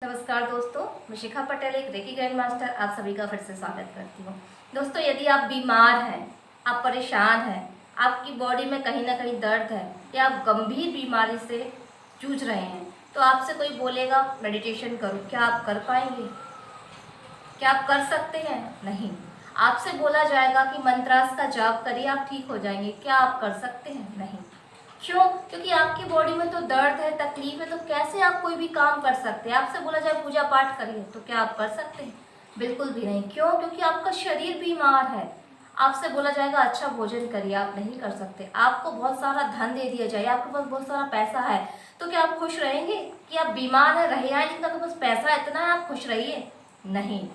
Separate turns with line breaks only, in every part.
नमस्कार दोस्तों, मैं शिखा पटेल एक रेकी ग्रैंड मास्टर आप सभी का फिर से स्वागत करती हूँ। दोस्तों, यदि आप बीमार हैं, आप परेशान हैं, आपकी बॉडी में कहीं ना कहीं दर्द है या आप गंभीर बीमारी से जूझ रहे हैं, तो आपसे कोई बोलेगा मेडिटेशन करो, क्या आप कर पाएंगे? क्या आप कर सकते हैं? नहीं। आपसे बोला जाएगा कि मंत्रास का जाप करिए, आप ठीक हो जाएंगे, क्या आप कर सकते हैं? नहीं। क्यों? क्योंकि आपकी बॉडी में तो दर्द है, तकलीफ है, तो कैसे आप कोई भी काम कर सकते हैं? आपसे बोला जाए पूजा पाठ करिए, तो क्या आप कर सकते हैं? बिल्कुल भी नहीं। क्यों? क्योंकि आपका शरीर बीमार है। आपसे बोला जाएगा अच्छा भोजन करिए, आप नहीं कर सकते। आपको बहुत सारा धन दे दिया जाए, आपके पास बहुत सारा पैसा है, तो क्या आप खुश रहेंगे? कि आप बीमार है, रहे हैं, लेकिन आपके पास पैसा इतना है, आप खुश रहिए? नहीं।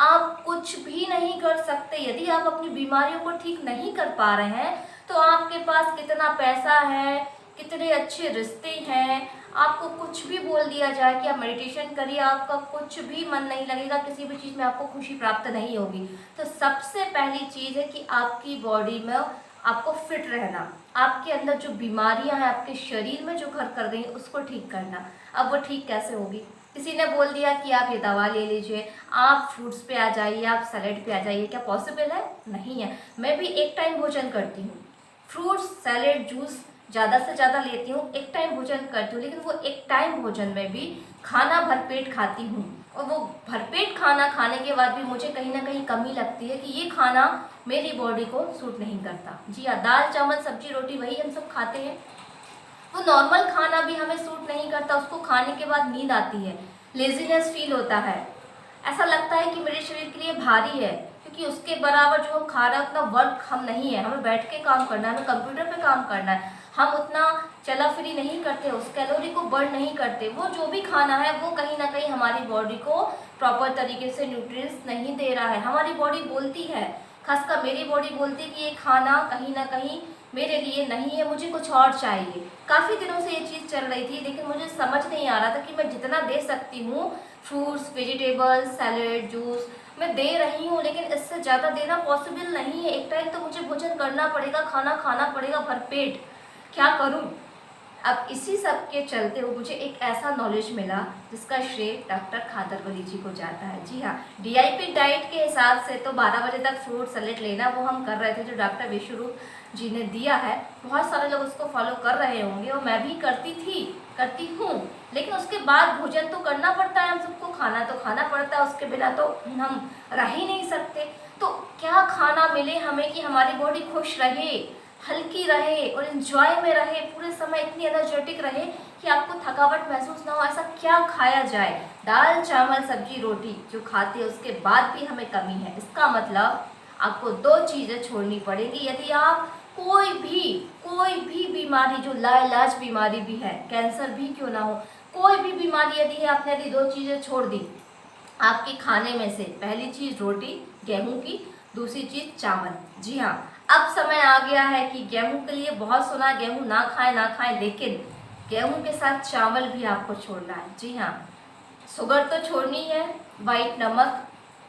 आप कुछ भी नहीं कर सकते। यदि आप अपनी बीमारियों को ठीक नहीं कर पा रहे हैं, तो आपके पास कितना पैसा है, कितने अच्छे रिश्ते हैं, आपको कुछ भी बोल दिया जाए कि आप मेडिटेशन करिए, आपका कुछ भी मन नहीं लगेगा, किसी भी चीज़ में आपको खुशी प्राप्त नहीं होगी। तो सबसे पहली चीज़ है कि आपकी बॉडी में आपको फिट रहना, आपके अंदर जो बीमारियां हैं आपके शरीर में जो घर कर गई उसको ठीक करना। अब वो ठीक कैसे होगी? किसी ने बोल दिया कि आप ये दवा ले लीजिए, आप फ्रूट्स पे आ जाइए, आप सैलेड पे आ जाइए, क्या पॉसिबल है? नहीं है। मैं भी एक टाइम भोजन करती हूँ, फ्रूट्स सैलेड जूस ज़्यादा से ज़्यादा लेती हूँ, एक टाइम भोजन करती हूँ, लेकिन वो एक टाइम भोजन में भी खाना भरपेट खाती हूँ। और वो भरपेट खाना खाने के बाद भी मुझे कहीं ना कहीं कमी लगती है कि ये खाना मेरी बॉडी को सूट नहीं करता। जी हाँ, दाल चावल सब्जी रोटी वही हम सब खाते हैं, वो नॉर्मल खाना भी हमें सूट नहीं करता। उसको खाने के बाद नींद आती है, लेजीनेस फील होता है, ऐसा लगता है कि मेरे शरीर के लिए भारी है, क्योंकि उसके बराबर जो हम खा रहे हैं उतना वर्क हम नहीं है। हमें बैठ के काम करना है, हमें कंप्यूटर पे काम करना है, हम उतना चला फिरी नहीं करते, उस कैलोरी को बर्न नहीं करते। वो जो भी खाना है वो कहीं ना कहीं हमारी बॉडी को प्रॉपर तरीके से न्यूट्रिएंट्स नहीं दे रहा है। हमारी बॉडी बोलती है, खासकर मेरी बॉडी बोलती है कि ये खाना कहीं ना कहीं मेरे लिए नहीं है, मुझे कुछ और चाहिए। काफ़ी दिनों से ये चीज़ चल रही थी, लेकिन मुझे समझ नहीं आ रहा था कि मैं जितना दे सकती हूँ फ्रूट्स वेजिटेबल्स सैलेड जूस मैं दे रही हूँ, लेकिन इससे ज़्यादा देना पॉसिबल नहीं है। एक टाइम तो मुझे भोजन करना पड़ेगा, खाना खाना पड़ेगा भरपेट, क्या करूँ? अब इसी सब के चलते हुए मुझे एक ऐसा नॉलेज मिला जिसका श्रेय डॉक्टर खादरवली जी को जाता है। जी हाँ, डीआईपी डाइट के हिसाब से तो 12 बजे तक फ्रूट सैलेड लेना वो हम कर रहे थे, जो डॉक्टर विश्वरूप जी ने दिया है। बहुत सारे लोग उसको फॉलो कर रहे होंगे और मैं भी करती हूँ, लेकिन उसके बाद भोजन तो करना पड़ता है, हम सबको खाना तो खाना पड़ता है, उसके बिना तो हम रह ही नहीं सकते। तो क्या खाना मिले हमें कि हमारी बॉडी खुश रहे, हल्की रहे और एंजॉय में रहे, पूरे समय इतनी एनर्जेटिक रहे कि आपको थकावट महसूस ना हो। ऐसा क्या खाया जाए? दाल चावल सब्जी रोटी जो खाते हैं उसके बाद भी हमें कमी है, इसका मतलब आपको दो चीज़ें छोड़नी पड़ेंगी। यदि आप कोई भी बीमारी जो लाइलाज बीमारी भी है, कैंसर भी क्यों ना हो, कोई भी बीमारी यदि है, आपने यदि दो चीज़ें छोड़ दी आपके खाने में से, पहली चीज़ रोटी गेहूं की, दूसरी चीज़ चावल। जी हाँ, अब समय आ गया है कि गेहूं के लिए बहुत सुना है, गेहूं ना खाएं, लेकिन गेहूं के साथ चावल भी आपको छोड़ना है। जी हाँ, शुगर तो छोड़नी है, वाइट नमक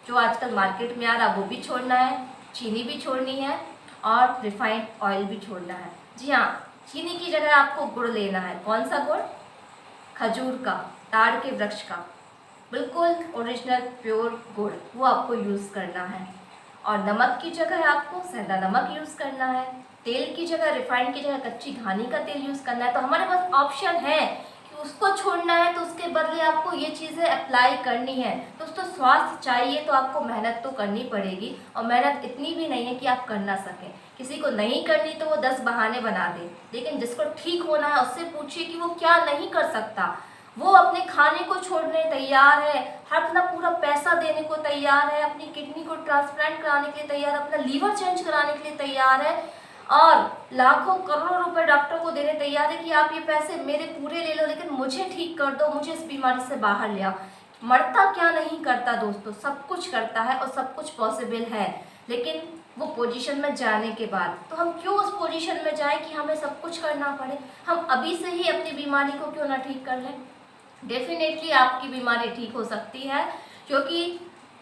जो आजकल मार्केट में आ रहा वो भी छोड़ना है, चीनी भी छोड़नी है और रिफाइंड ऑयल भी छोड़ना है। जी हाँ, चीनी की जगह आपको गुड़ लेना है। कौन सा गुड़? खजूर का, ताड़ के वृक्ष का, बिल्कुल ओरिजिनल प्योर गुड़, वो आपको यूज़ करना है। और नमक की जगह आपको सेंधा नमक यूज़ करना है, तेल की जगह रिफाइंड की जगह कच्ची घानी का तेल यूज़ करना है। तो हमारे पास ऑप्शन है कि उसको छोड़ना है तो उसके बदले आपको ये चीज़ें अप्लाई करनी है। दोस्तों, स्वास्थ्य चाहिए तो आपको मेहनत तो करनी पड़ेगी, और मेहनत इतनी भी नहीं है कि आप कर ना सकें। किसी को नहीं करनी तो वो 10 बहाने बना दे, लेकिन जिसको ठीक होना है उससे पूछिए कि वो क्या नहीं कर सकता। वो अपने खाने को छोड़ने तैयार है, अपना पूरा पैसा देने को तैयार है, अपनी किडनी को ट्रांसप्लांट कराने के लिए तैयार है, अपना लीवर चेंज कराने के लिए तैयार है, और लाखों करोड़ों रुपए डॉक्टर को देने तैयार है कि आप ये पैसे मेरे पूरे ले लो, लेकिन मुझे ठीक कर दो, मुझे इस बीमारी से बाहर ले आओ। मरता क्या नहीं करता दोस्तों, सब कुछ करता है और सब कुछ पॉसिबल है, लेकिन वो पोजीशन में जाने के बाद। तो हम क्यों उस पोजीशन में जाएं कि हमें सब कुछ करना पड़े? हम अभी से ही अपनी बीमारी को क्यों ना ठीक कर लें? डेफिनेटली आपकी बीमारी ठीक हो सकती है, क्योंकि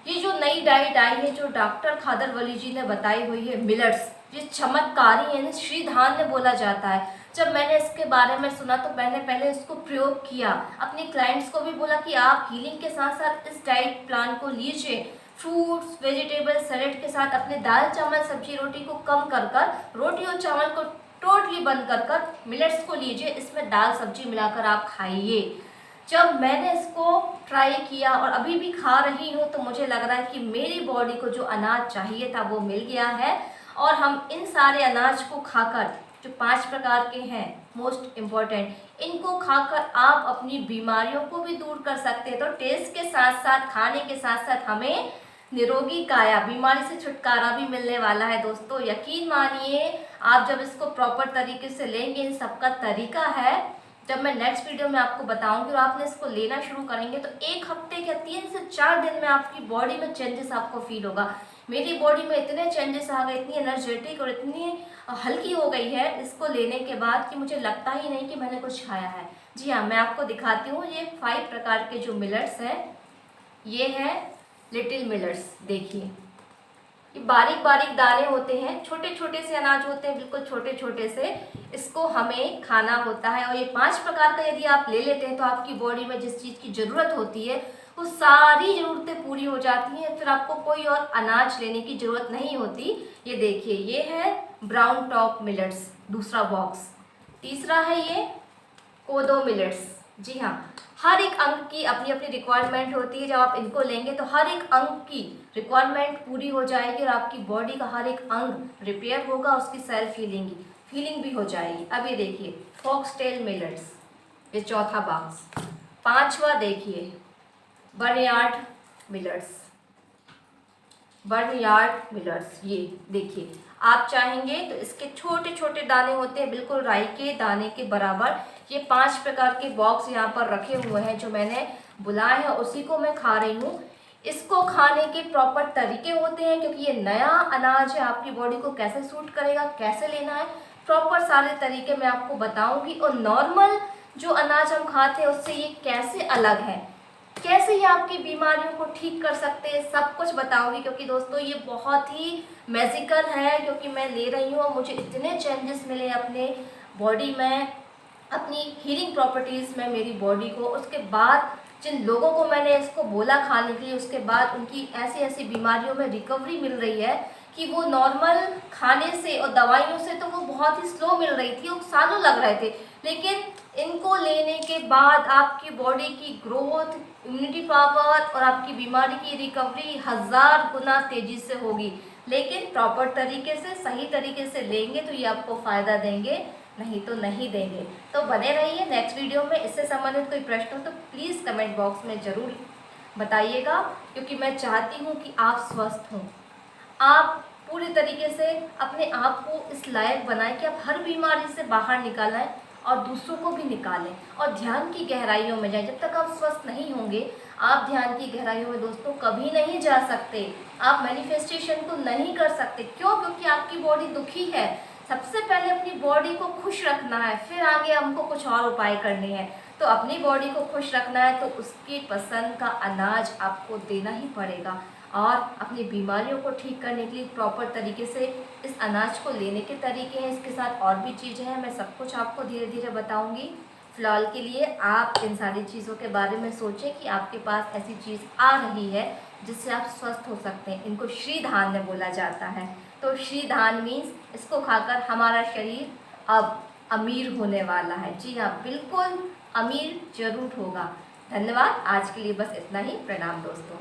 ये जो नई डाइट आई है, जो डॉक्टर खादरवली जी ने बताई हुई है, मिलेट्स, ये चमत्कारी है, श्री धान ने बोला जाता है। जब मैंने इसके बारे में सुना तो मैंने पहले इसको प्रयोग किया, अपने क्लाइंट्स को भी बोला कि आप हीलिंग के साथ साथ इस डाइट प्लान को लीजिए। फ्रूट्स, वेजिटेबल, सैलेड के साथ अपने दाल चावल सब्जी रोटी को कम कर कर रोटी और चावल को टोटली बंद कर कर मिलेट्स को लीजिए, इसमें दाल सब्जी मिलाकर आप खाइए। जब मैंने इसको ट्राई किया और अभी भी खा रही हूँ तो मुझे लग रहा है कि मेरी बॉडी को जो अनाज चाहिए था वो मिल गया है। और हम इन सारे अनाज को खाकर, जो 5 प्रकार के हैं मोस्ट इम्पॉर्टेंट, इनको खाकर आप अपनी बीमारियों को भी दूर कर सकते हैं। तो टेस्ट के साथ साथ, खाने के साथ साथ हमें निरोगी काया, बीमारी से छुटकारा भी मिलने वाला है दोस्तों। यकीन मानिए, आप जब इसको प्रॉपर तरीके से लेंगे, इन सबका तरीका है, जब मैं नेक्स्ट वीडियो में आपको बताऊंगी और आपने इसको लेना शुरू करेंगे तो 1 हफ्ते के 3 से 4 दिन में आपकी बॉडी में चेंजेस आपको फील होगा। मेरी बॉडी में इतने चेंजेस आ गए, इतनी एनर्जेटिक और इतनी हल्की हो गई है इसको लेने के बाद कि मुझे लगता ही नहीं कि मैंने कुछ खाया है। जी हाँ, मैं आपको दिखाती हूँ। ये 5 प्रकार के जो मिलेट्स हैं, ये है लिटिल मिलेट्स। देखिए, ये बारीक बारीक दाने होते हैं, छोटे छोटे से अनाज होते हैं, बिल्कुल छोटे छोटे से। इसको हमें खाना होता है और ये 5 प्रकार का यदि आप ले लेते हैं तो आपकी बॉडी में जिस चीज़ की ज़रूरत होती है वो सारी ज़रूरतें पूरी हो जाती हैं। फिर आपको कोई और अनाज लेने की ज़रूरत नहीं होती। ये देखिए, ये है ब्राउन टॉप मिलेट्स, दूसरा बॉक्स। तीसरा है ये कोदो मिलेट्स। जी हाँ, हर एक अंग की अपनी अपनी रिक्वायरमेंट होती है। जब आप इनको लेंगे तो हर एक अंग की रिक्वायरमेंट पूरी हो जाएगी और आपकी बॉडी का हर एक अंग रिपेयर होगा, उसकी सेल्फ हीलिंग भी हो जाएगी। अब ये देखिए फॉक्सटेल मिलेट्स, ये चौथा बॉक्स। 5वां देखिए बर्नयार्ड मिलेट्स, ये देखिए, आप चाहेंगे तो इसके छोटे छोटे दाने होते हैं, बिल्कुल राई के दाने के बराबर। ये 5 प्रकार के बॉक्स यहाँ पर रखे हुए हैं जो मैंने बुलाए हैं, उसी को मैं खा रही हूँ। इसको खाने के प्रॉपर तरीके होते हैं क्योंकि ये नया अनाज है, आपकी बॉडी को कैसे सूट करेगा, कैसे लेना है, प्रॉपर सारे तरीके मैं आपको बताऊंगी। और नॉर्मल जो अनाज हम खाते हैं उससे ये कैसे अलग है, कैसे ये आपकी बीमारियों को ठीक कर सकते हैं, सब कुछ बताऊंगी। क्योंकि दोस्तों ये बहुत ही मैजिकल है, क्योंकि मैं ले रही हूँ और मुझे इतने चेंजेस मिले अपने बॉडी में, अपनी हीलिंग प्रॉपर्टीज़ में मेरी बॉडी को। उसके बाद जिन लोगों को मैंने इसको बोला खाने के लिए, उसके बाद उनकी ऐसी ऐसी बीमारियों में रिकवरी मिल रही है कि वो नॉर्मल खाने से और दवाइयों से तो वो बहुत ही स्लो मिल रही थी, वो सालों लग रहे थे। लेकिन इनको लेने के बाद आपकी बॉडी की ग्रोथ, इम्यूनिटी पावर और आपकी बीमारी की रिकवरी 1000 गुना तेज़ी से होगी। लेकिन प्रॉपर तरीके से, सही तरीके से लेंगे तो ये आपको फ़ायदा देंगे, नहीं तो नहीं देंगे। तो बने रहिए नेक्स्ट वीडियो में। इससे संबंधित कोई प्रश्न हो तो प्लीज़ कमेंट बॉक्स में ज़रूर बताइएगा, क्योंकि मैं चाहती हूँ कि आप स्वस्थ हों, आप पूरी तरीके से अपने आप को इस लायक बनाएं कि आप हर बीमारी से बाहर निकल आएँ और दूसरों को भी निकालें और ध्यान की गहराइयों में जाएं। जब तक आप स्वस्थ नहीं होंगे, आप ध्यान की गहराइयों में दोस्तों कभी नहीं जा सकते, आप मैनिफेस्टेशन को नहीं कर सकते। क्यों? क्योंकि आपकी बॉडी दुखी है। सबसे पहले अपनी बॉडी को खुश रखना है, फिर आगे हमको कुछ और उपाय करने हैं। तो अपनी बॉडी को खुश रखना है तो उसकी पसंद का अनाज आपको देना ही पड़ेगा, और अपनी बीमारियों को ठीक करने के लिए प्रॉपर तरीके से इस अनाज को लेने के तरीके हैं। इसके साथ और भी चीज़ें हैं, मैं सब कुछ आपको धीरे धीरे बताऊंगी। फ़िलहाल के लिए आप इन सारी चीज़ों के बारे में सोचें कि आपके पास ऐसी चीज़ आ रही है जिससे आप स्वस्थ हो सकते हैं। इनको श्रीधान्य बोला जाता है। तो श्रीधान्य मीन्स इसको खाकर हमारा शरीर अब अमीर होने वाला है। जी हाँ, बिल्कुल अमीर जरूर होगा। धन्यवाद, आज के लिए बस इतना ही। प्रणाम दोस्तों।